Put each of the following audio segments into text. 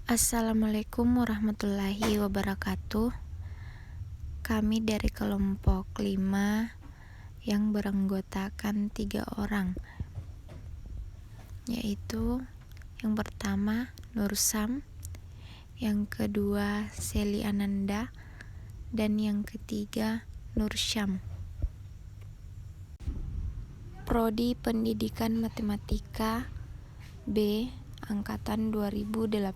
Assalamualaikum warahmatullahi wabarakatuh. Kami dari kelompok 5 yang beranggotakan 3 orang, yaitu yang pertama Nur Sam, yang kedua Seli Ananda, dan yang ketiga Nur Syam. Prodi Pendidikan Matematika B Angkatan 2018.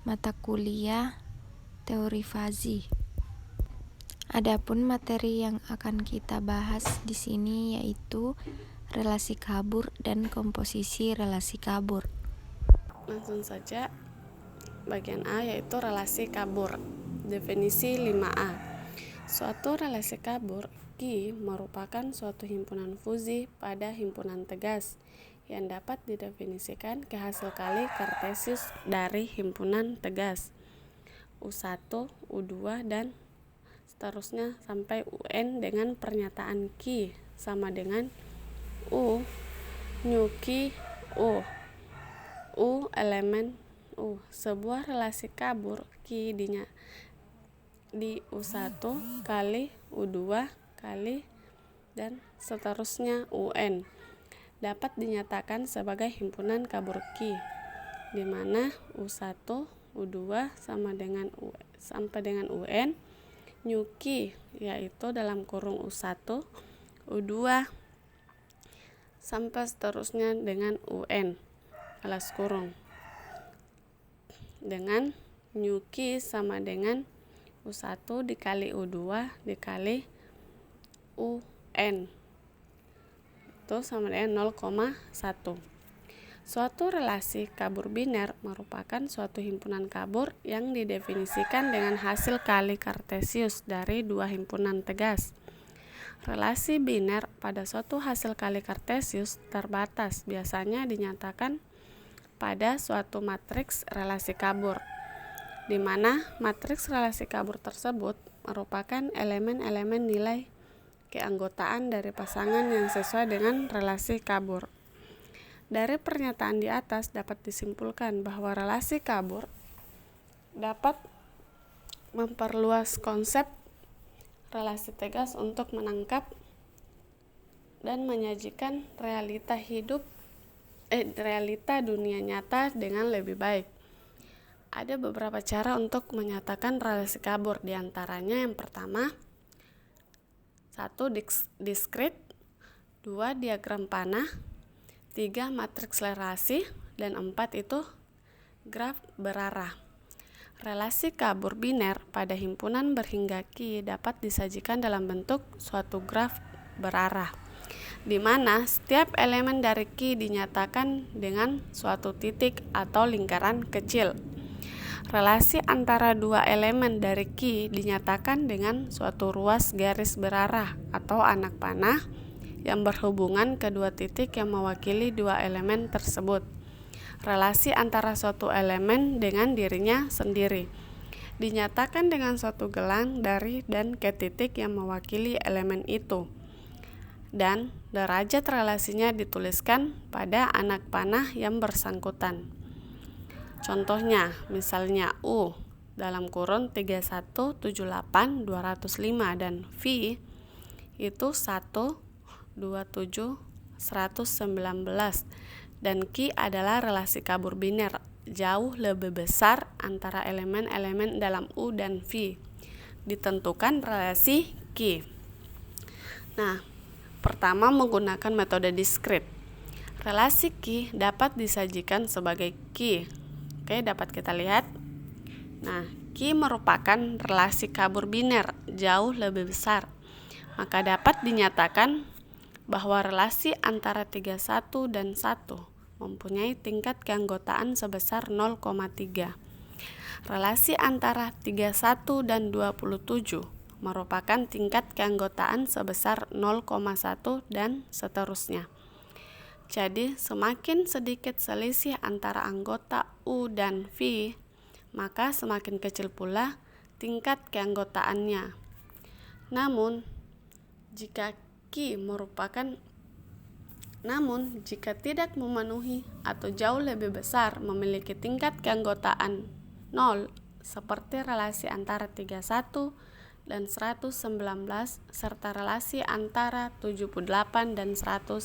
Mata kuliah Teori Fazi. Adapun materi yang akan kita bahas di sini yaitu relasi kabur dan komposisi relasi kabur. Langsung saja, bagian A yaitu relasi kabur. Definisi 5A. Suatu relasi kabur Q merupakan suatu himpunan fuzi pada himpunan tegas yang dapat didefinisikan ke hasil kali kartesius dari himpunan tegas U1, U2, dan seterusnya sampai UN dengan pernyataan Q sama dengan U nu Q U. U elemen U. Sebuah relasi kabur Q di U1 kali U2 kali dan seterusnya UN dapat dinyatakan sebagai himpunan kabur Q, di mana U1, U2 sampai dengan UN, nu Q yaitu dalam kurung U1, U2 sampai seterusnya dengan UN alas kurung, dengan nu Q sama dengan U1 dikali U2 dikali UN itu sama dengan 0,1. Suatu relasi kabur biner merupakan suatu himpunan kabur yang didefinisikan dengan hasil kali kartesius dari dua himpunan tegas. Relasi biner pada suatu hasil kali kartesius terbatas biasanya dinyatakan pada suatu matriks relasi kabur, di mana matriks relasi kabur tersebut merupakan elemen-elemen nilai keanggotaan dari pasangan yang sesuai dengan relasi kabur. Dari pernyataan di atas dapat disimpulkan bahwa relasi kabur dapat memperluas konsep relasi tegas untuk menangkap dan menyajikan realita dunia nyata dengan lebih baik. Ada beberapa cara untuk menyatakan relasi kabur, diantaranya yang pertama 1. Diskrit, 2. Diagram panah, 3. Matriks relasi, dan 4 itu graf berarah. Relasi kabur biner pada himpunan berhingga Q dapat disajikan dalam bentuk suatu graf berarah, di mana setiap elemen dari Q dinyatakan dengan suatu titik atau lingkaran kecil. Relasi antara dua elemen dari Q dinyatakan dengan suatu ruas garis berarah atau anak panah yang berhubungan kedua titik yang mewakili dua elemen tersebut. Relasi antara suatu elemen dengan dirinya sendiri dinyatakan dengan suatu gelang dari dan ke titik yang mewakili elemen itu, dan derajat relasinya dituliskan pada anak panah yang bersangkutan. Contohnya, misalnya U dalam kurun 3178 205 dan V itu 1 27 119, dan Q adalah relasi kabur biner jauh lebih besar antara elemen-elemen dalam U dan V. Ditentukan relasi Q. Nah, pertama menggunakan metode diskrit. Relasi Q dapat disajikan sebagai Q. Oke, dapat kita lihat. Nah, Q merupakan relasi kabur biner jauh lebih besar. Maka dapat dinyatakan bahwa relasi antara 31 dan 1 mempunyai tingkat keanggotaan sebesar 0,3. Relasi antara 31 dan 27 merupakan tingkat keanggotaan sebesar 0,1 dan seterusnya. Jadi, semakin sedikit selisih antara anggota U dan V, maka semakin kecil pula tingkat keanggotaannya. Namun, jika Q merupakan Namun, jika tidak memenuhi atau jauh lebih besar memiliki tingkat keanggotaan 0, seperti relasi antara 31 dan 119 serta relasi antara 78 dan 119.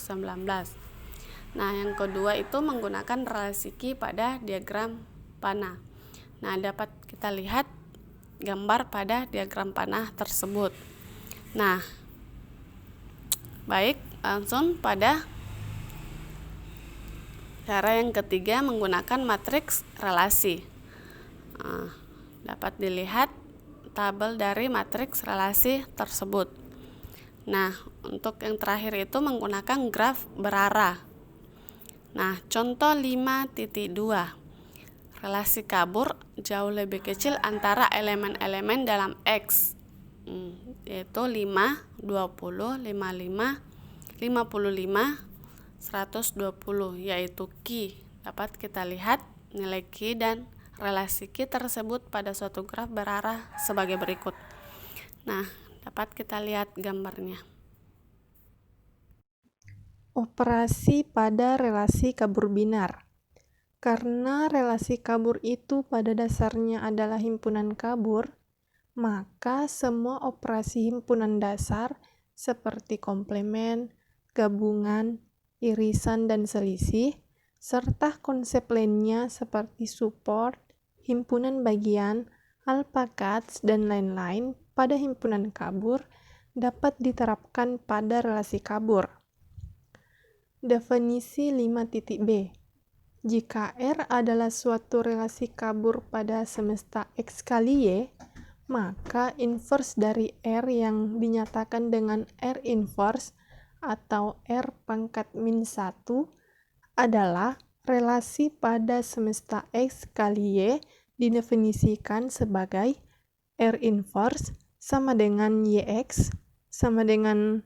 Nah, yang kedua itu menggunakan relasi Ki pada diagram panah. Nah, dapat kita lihat gambar pada diagram panah tersebut. Nah, baik, langsung pada cara yang ketiga menggunakan matriks relasi. Dapat dilihat tabel dari matriks relasi tersebut. Nah, untuk yang terakhir itu menggunakan graf berarah. Nah, contoh 5.2. Relasi kabur jauh lebih kecil antara elemen-elemen dalam X, yaitu 5, 20, 55, 55, 120, yaitu Ki. Dapat kita lihat nilai Ki dan relasi Ki tersebut pada suatu graf berarah sebagai berikut. Nah, dapat kita lihat gambarnya. Operasi pada relasi kabur binar. Karena relasi kabur itu pada dasarnya adalah himpunan kabur, maka semua operasi himpunan dasar seperti komplement, gabungan, irisan, dan selisih, serta konsep lainnya seperti support, himpunan bagian, alpakats, dan lain-lain pada himpunan kabur dapat diterapkan pada relasi kabur. Definisi 5.b. Jika R adalah suatu relasi kabur pada semesta X kali Y, maka inverse dari R yang dinyatakan dengan R inverse atau R pangkat min 1 adalah relasi pada semesta X kali Y didefinisikan sebagai R inverse sama dengan YX sama dengan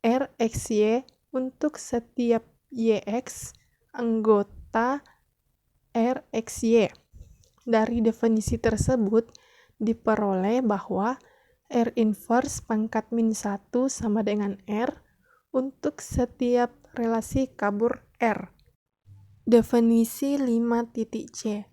RXY untuk setiap YX anggota RXY. Dari definisi tersebut diperoleh bahwa R inverse pangkat min 1 sama dengan R untuk setiap relasi kabur R. Definisi 5.c.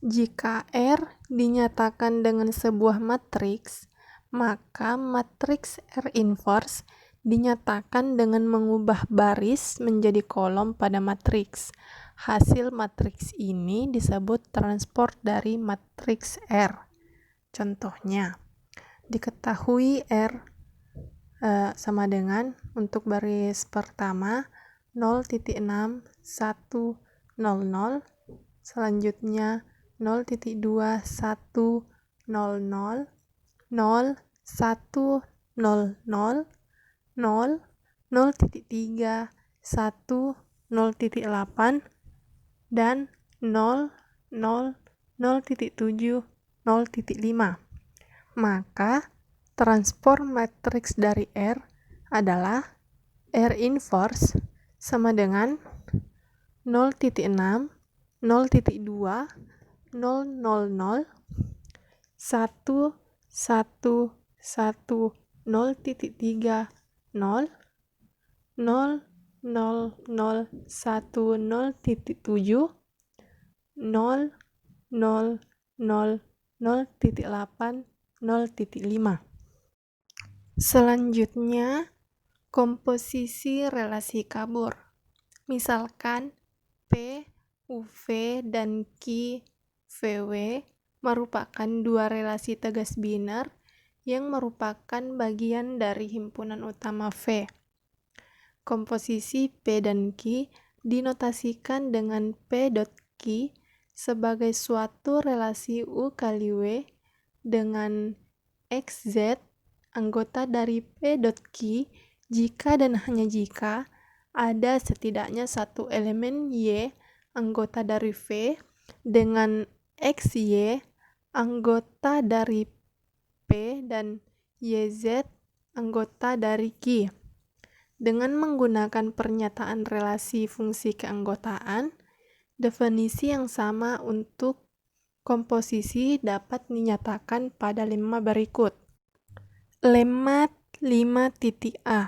Jika R dinyatakan dengan sebuah matriks, maka matriks R inverse dinyatakan dengan mengubah baris menjadi kolom pada matriks. Hasil matriks ini disebut transport dari matriks R. Contohnya, diketahui R sama dengan untuk baris pertama 0.6, 1, 0, 0, selanjutnya 0.2, 1, 0, 0, 0, 1, 0, 0, 0, 0.3, 1, 0.8, dan 0, 0, 0.7, 0.5. Maka, transform matriks dari R adalah R inverse sama dengan 0.6, 0.2, 0, 0, 0, 1, 1, 1, 0.3, 0, 0, 0, 0, 1, 0.7, 0, 0, 0, 0.8, 0.5. Selanjutnya, komposisi relasi kabur. Misalkan P, UV, dan Q, VW merupakan dua relasi tegas binar yang merupakan bagian dari himpunan utama V. Komposisi P dan Q dinotasikan dengan P.Q sebagai suatu relasi U kali W dengan XZ anggota dari P.Q jika dan hanya jika ada setidaknya satu elemen Y anggota dari V dengan XY anggota dari P dan YZ anggota dari Q. Dengan menggunakan pernyataan relasi fungsi keanggotaan, definisi yang sama untuk komposisi dapat dinyatakan pada lemma berikut. Lemma 5.a.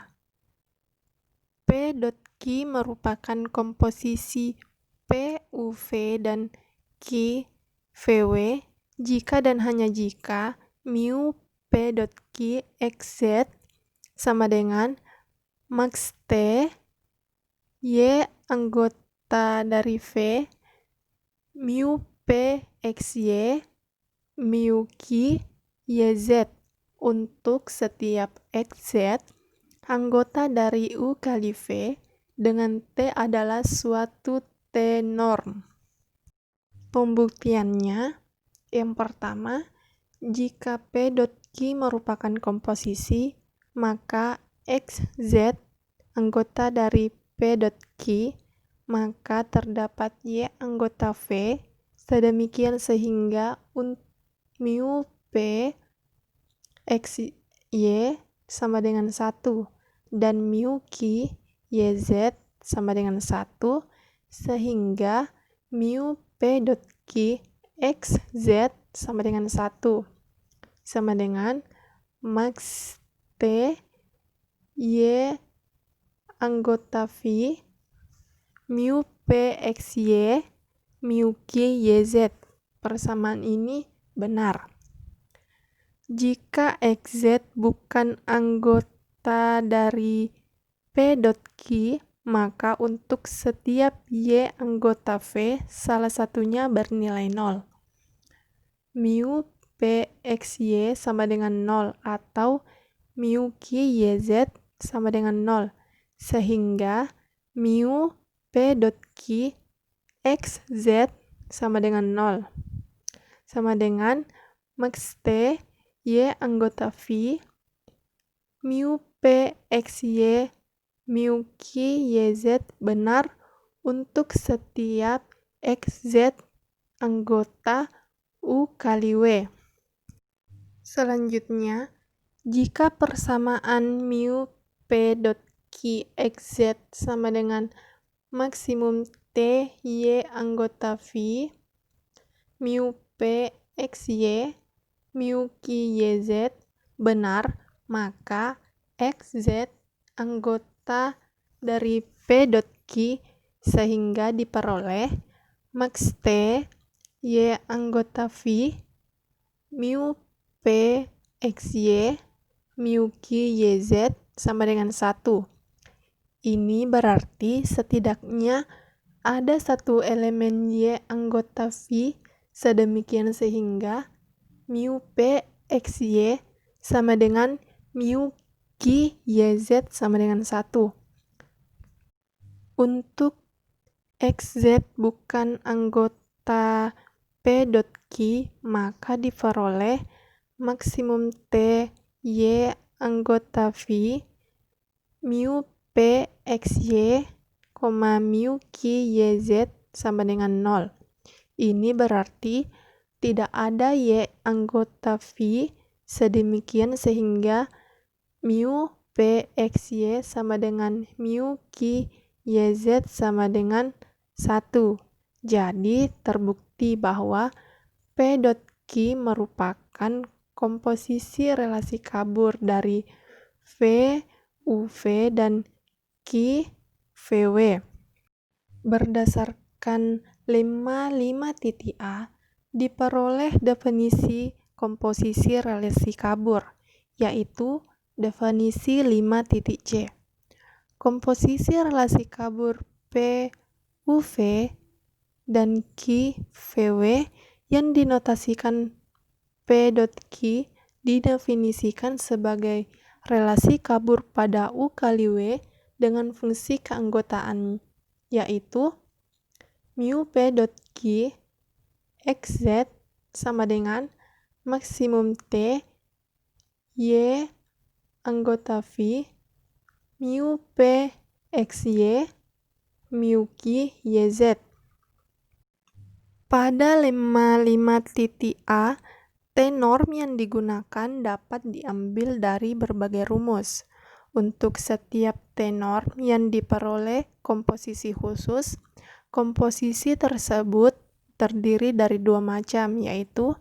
P P.Q merupakan komposisi PUV dan QVW jika dan hanya jika mu P.Q XZ sama dengan max T Y anggota dari V mu P XY mu Q YZ. Untuk setiap XZ anggota dari U kali V dengan T adalah suatu T norm. Pembuktiannya, yang pertama, jika P.Q merupakan komposisi, maka XZ anggota dari P.Q, maka terdapat Y anggota V, sedemikian sehingga mu P XY sama dengan 1 dan mu Q YZ sama dengan 1, sehingga mu P.Q XZ sama dengan 1 sama dengan max T Y anggota V mu P XY mu Q YZ. Persamaan ini benar. Jika XZ bukan anggota dari P.Q, maka untuk setiap Y anggota V, salah satunya bernilai 0. Mu P XY sama dengan 0 atau mu Q YZ sama dengan 0, sehingga mu P.Q XZ sama dengan 0, sama dengan max T Y anggota V mu P XY mu Q YZ benar untuk setiap XZ anggota U kali W. Selanjutnya, jika persamaan mu P.Q XZ sama dengan maksimum T Y anggota V mu P XY mu Q YZ benar, maka XZ anggota dari P.Q sehingga diperoleh max T Y anggota V mu P XY mu Q YZ sama dengan 1. Ini berarti setidaknya ada satu elemen Y anggota V sedemikian sehingga mu P XY sama dengan mu Q YZ sama dengan 1. Untuk XZ bukan anggota P.Q, maka diperoleh maksimum T Y anggota V mu P XY, mu Q YZ sama dengan 0. Ini berarti tidak ada Y anggota V sedemikian sehingga mu P XY sama dengan mu Q YZ sama dengan 1. Jadi terbukti bahwa P.Q merupakan komposisi relasi kabur dari V, UV, dan Q, VW. Berdasarkan lemma 5.A, diperoleh definisi komposisi relasi kabur, yaitu definisi 5.C. Komposisi relasi kabur P, UV, dan Q, VW yang dinotasikan P.Q didefinisikan sebagai relasi kabur pada U kali W dengan fungsi keanggotaan, yaitu mu P.Q XZ sama dengan maksimum T Y anggota V mu P XY mu Q YZ. Pada lemma 5.A, T norm yang digunakan dapat diambil dari berbagai rumus. Untuk setiap T norm yang diperoleh komposisi khusus, komposisi tersebut terdiri dari dua macam, yaitu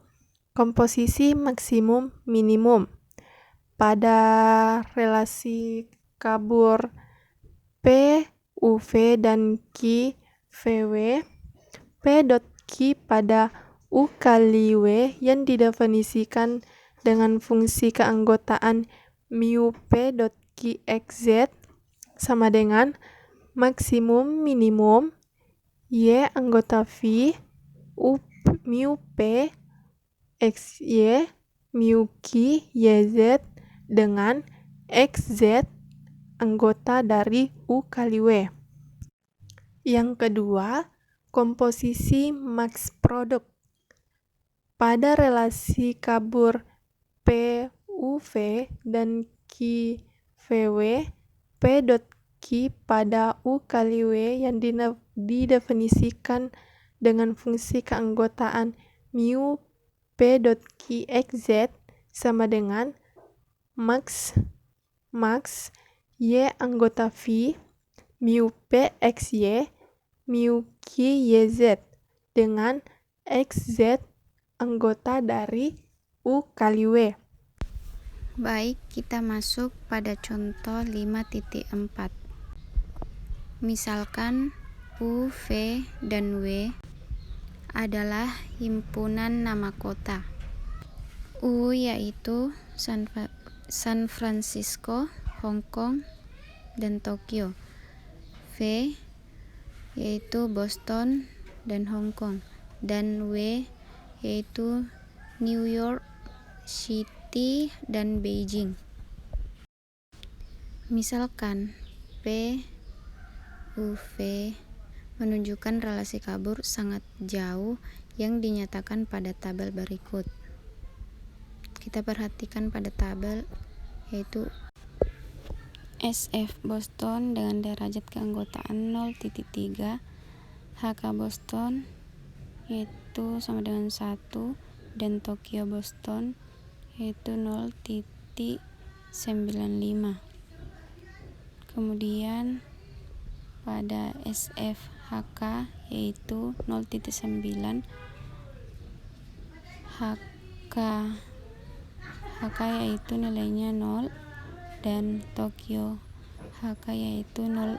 komposisi maksimum minimum. Pada relasi kabur P, UV, dan Q, VW. P dot Q pada U kali W yang didefinisikan dengan fungsi keanggotaan mu P dot Q XZ sama dengan maksimum minimum Y anggota V mu P XY mu Q YZ dengan XZ anggota dari U kali W. Yang kedua, komposisi max produk. Pada relasi kabur PUV dan QVW, P dot Q pada U kali W yang didefinisikan dengan fungsi keanggotaan mu P dot Q XZ sama dengan max Y anggota V mu P XY mu Q YZ dengan XZ anggota dari U kali W. Baik, kita masuk pada contoh 5.4. Misalkan U, V, dan W adalah himpunan nama kota. U yaitu San Francisco, Hong Kong, dan Tokyo. V yaitu Boston dan Hong Kong, dan W yaitu New York City dan Beijing. Misalkan P, U, V menunjukkan relasi kabur sangat jauh yang dinyatakan pada tabel berikut. Kita perhatikan pada tabel yaitu SF Boston dengan derajat keanggotaan 0.3, HK Boston yaitu sama dengan 1, dan Tokyo Boston yaitu 0.95. Kemudian pada SF HK yaitu 0.9, HK yaitu nilainya 0, dan Tokyo HK yaitu 0.1.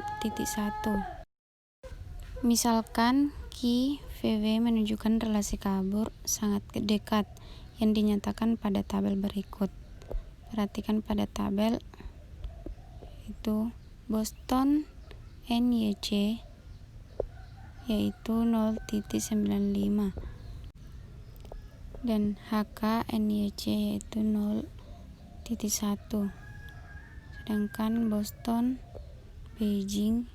Misalkan Q, VW menunjukkan relasi kabur sangat dekat yang dinyatakan pada tabel berikut. Perhatikan pada tabel itu Boston NYC yaitu 0.95 dan HK NYC yaitu 0.1, sedangkan Boston Beijing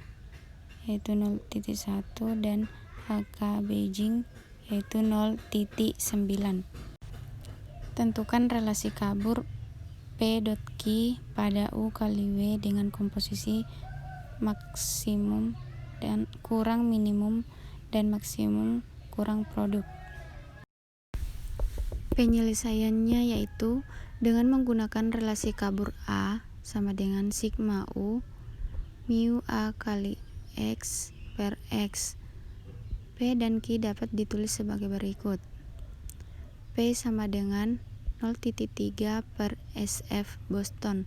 yaitu 0.1 dan HK Beijing yaitu 0.9. Tentukan relasi kabur P dot Q pada U kali W dengan komposisi maksimum dan kurang minimum dan maksimum kurang produk. Penyelesaiannya yaitu dengan menggunakan relasi kabur A sama dengan sigma U mu A kali X per X. P dan Q dapat ditulis sebagai berikut. P sama dengan 0.3 per SF Boston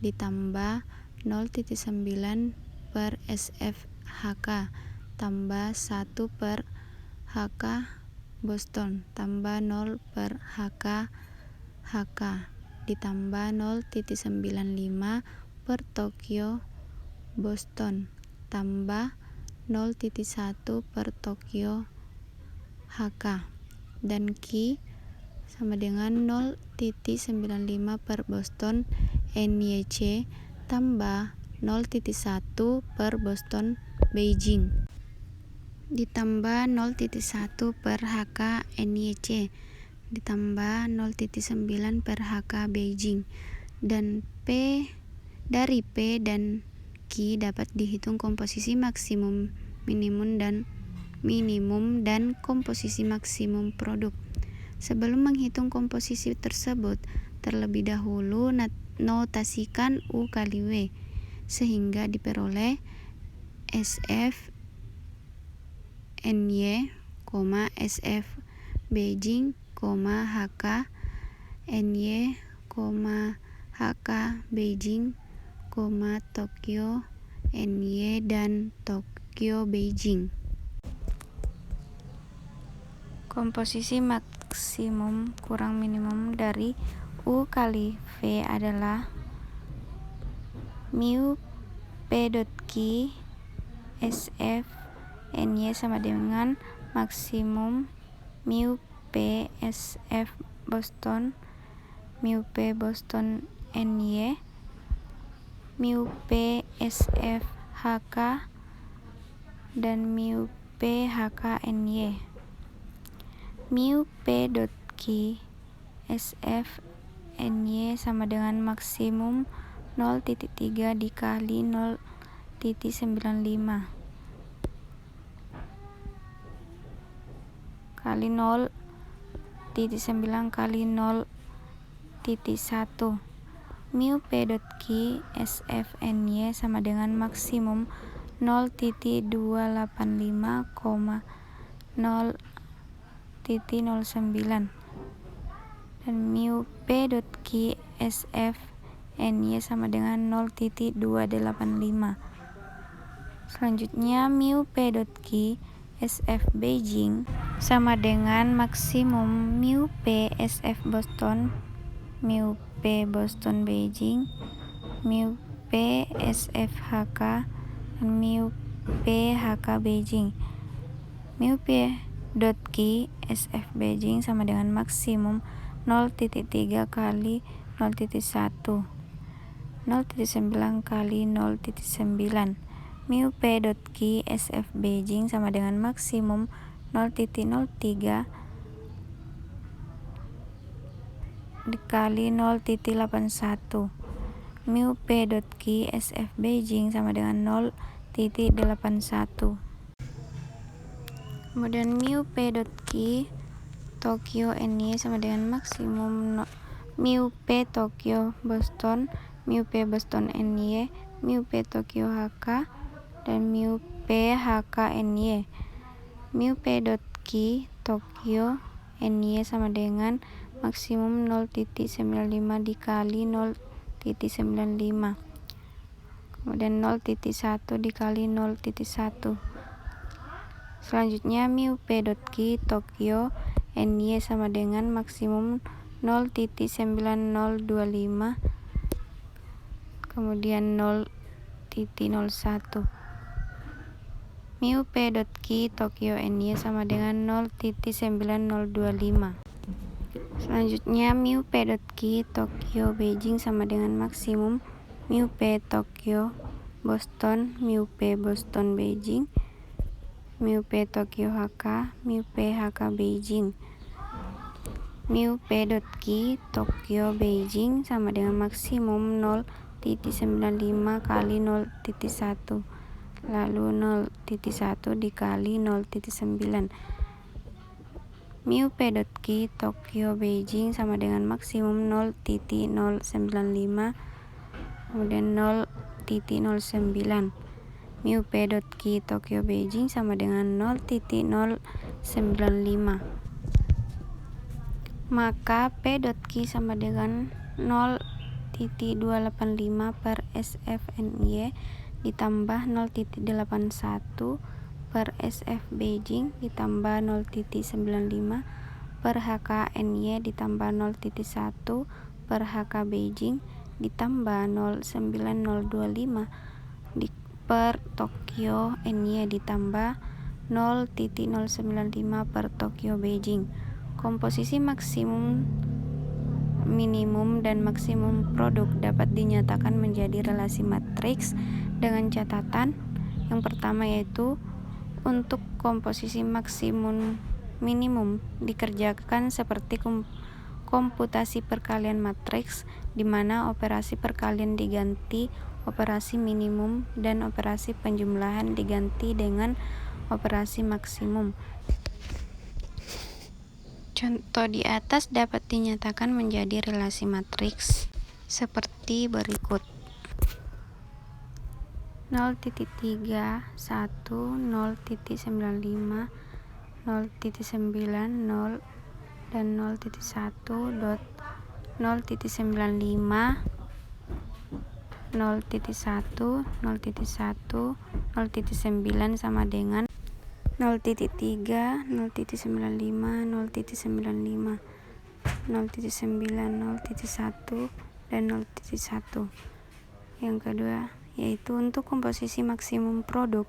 ditambah 0.9 per SF HK tambah 1 per HK Boston tambah 0 per HK ditambah 0.95 per Tokyo Boston tambah 0.1 per Tokyo HK, dan Q sama dengan 0.95 per Boston NYC tambah 0.1 per Boston Beijing ditambah 0.1 per HK NYC ditambah 0.9 per HK Beijing, dan dari P dan Q dapat dihitung komposisi maksimum minimum dan komposisi maksimum produk. Sebelum menghitung komposisi tersebut, terlebih dahulu notasikan U kali W sehingga diperoleh SF NY, SF Beijing, HK NY, HK Beijing, Tokyo NY, dan Tokyo Beijing. Komposisi maksimum kurang minimum dari U kali V adalah mu P dot Q SF NY sama dengan maksimum mu P SF Boston, mu P Boston NY, mu P SF HK, dan mu P HK NY. Mu P dot Q SF NY sama dengan maksimum 0,3 dikali 0,95 kali 0,9 kali 0,1. Mu P dot Q SF NY sama dengan maksimum 0,285, 0,09, dan mu P dot Q SF NY sama dengan 0,285. Selanjutnya mu P dot Q SF Beijing sama dengan maksimum mu P SF Boston, mu P Boston Beijing, mu P SF HK, dan mu P HK Beijing. Mu P dot Q SF Beijing sama dengan maksimum 0,3 kali 0,1, 0,9 kali 0,9. Mu P dot Q SF Beijing sama dengan maksimum 0,03 dikali 0,81. Mu P dot Q SF Beijing sama dengan 0,81. Kemudian mu P dot Q Tokyo NY sama dengan maksimum mu P Tokyo Boston, mu P Boston NY, mu P Tokyo HK, dan mu P HK NY. Mu P dot Q Tokyo NY sama dengan maksimum 0,95 dikali 0,95, kemudian 0,1 dikali 0,1. Selanjutnya mu P dot Q Tokyo NY sama dengan maksimum 0,9025, kemudian 0,01. Mu P dot Q Tokyo NY sama dengan 0,9025. Selanjutnya mu P dot Q Tokyo Beijing sama dengan maksimum mu P Tokyo Boston, mu P Boston Beijing, mu P Tokyo HK, mu P HK Beijing. Mu P dot Q Tokyo Beijing sama dengan maksimum 0,95 kali 0,1, lalu 0,1 dikali 0,9. Mu P dot Q Tokyo Beijing sama dengan maksimum 0,095, kemudian 0,09. Mu P dot Q Tokyo Beijing sama dengan 0,095. Maka P dot Q sama dengan 0,285 per SF NY ditambah 0,81 per SF Beijing ditambah 0,95 per HK NY ditambah 0,1 per HK Beijing ditambah 0,9025 per Tokyo NY ditambah 0,095 per Tokyo Beijing. Komposisi maksimum, minimum, dan maksimum produk dapat dinyatakan menjadi relasi matriks dengan catatan. Yang pertama yaitu untuk komposisi maksimum minimum dikerjakan seperti komputasi perkalian matriks, di mana operasi perkalian diganti operasi minimum dan operasi penjumlahan diganti dengan operasi maksimum. Contoh di atas dapat dinyatakan menjadi relasi matriks seperti berikut: 0,3, 1, 0,95, 0,9, 0, dan 0,1 dot 0,95, 0.1, 0.1, 0.9 sama dengan 0.3, 0.95, 0.95, 0.9, 0.1, dan 0.1. Yang kedua yaitu untuk komposisi maksimum produk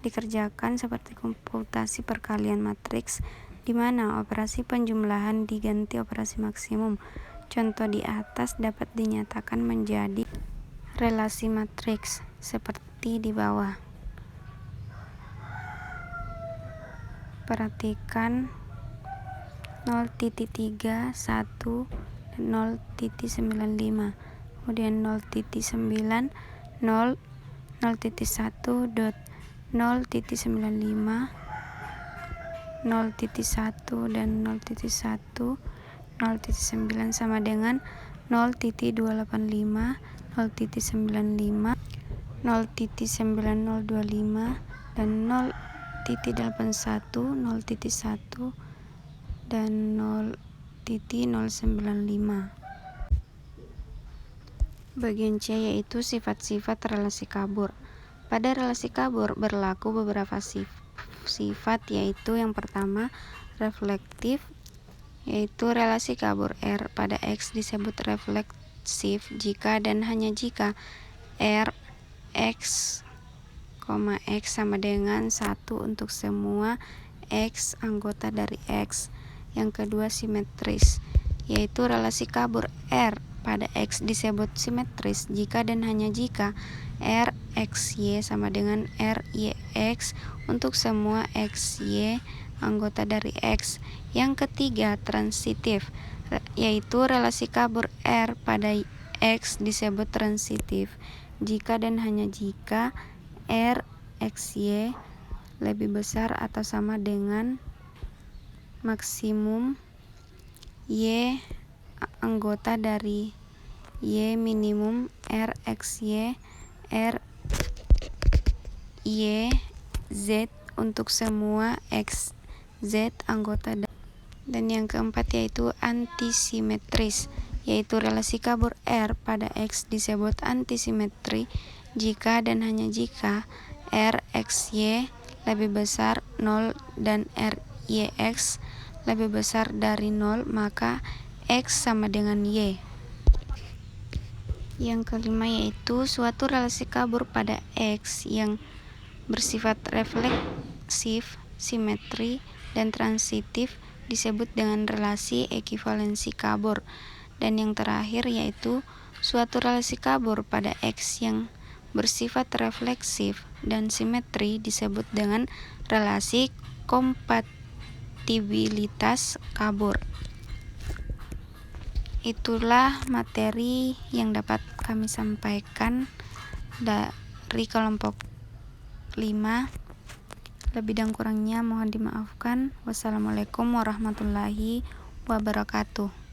dikerjakan seperti komputasi perkalian matriks, di mana operasi penjumlahan diganti operasi maksimum. Contoh di atas dapat dinyatakan menjadi relasi matriks seperti di bawah. Perhatikan 0.3, 1, dan 0.95. Kemudian 0.9, 0, 0.1, 0.95, 0.1 dan 0.1, 0.9 sama dengan 0.285, 0.95, 0.9025, dan 0.81, 0.1, dan 0.095. Bagian C yaitu sifat-sifat relasi kabur. Pada relasi kabur berlaku beberapa sifat, yaitu yang pertama reflektif, yaitu relasi kabur R pada X disebut refleksif jika dan hanya jika R X, X sama dengan 1 untuk semua X anggota dari X. Yang kedua simetris, yaitu relasi kabur R pada X disebut simetris jika dan hanya jika R XY sama dengan R YX untuk semua XY anggota dari X. Yang ketiga transitif, yaitu relasi kabur R pada X disebut transitif jika dan hanya jika R XY lebih besar atau sama dengan maksimum Y anggota dari Y minimum R XY R Y Z untuk semua X Z anggota dan yang keempat yaitu antisimetris, yaitu relasi kabur R pada X disebut antisimetri jika dan hanya jika R XY lebih besar 0 dan R YX lebih besar dari 0, maka X sama dengan Y. Yang kelima yaitu suatu relasi kabur pada X yang bersifat refleksif, simetri, dan transitif disebut dengan relasi ekivalensi kabur. Dan yang terakhir yaitu suatu relasi kabur pada X yang bersifat refleksif dan simetri disebut dengan relasi kompatibilitas kabur. Itulah materi yang dapat kami sampaikan dari kelompok 5. Lebih dan kurangnya mohon dimaafkan. Wassalamualaikum warahmatullahi wabarakatuh.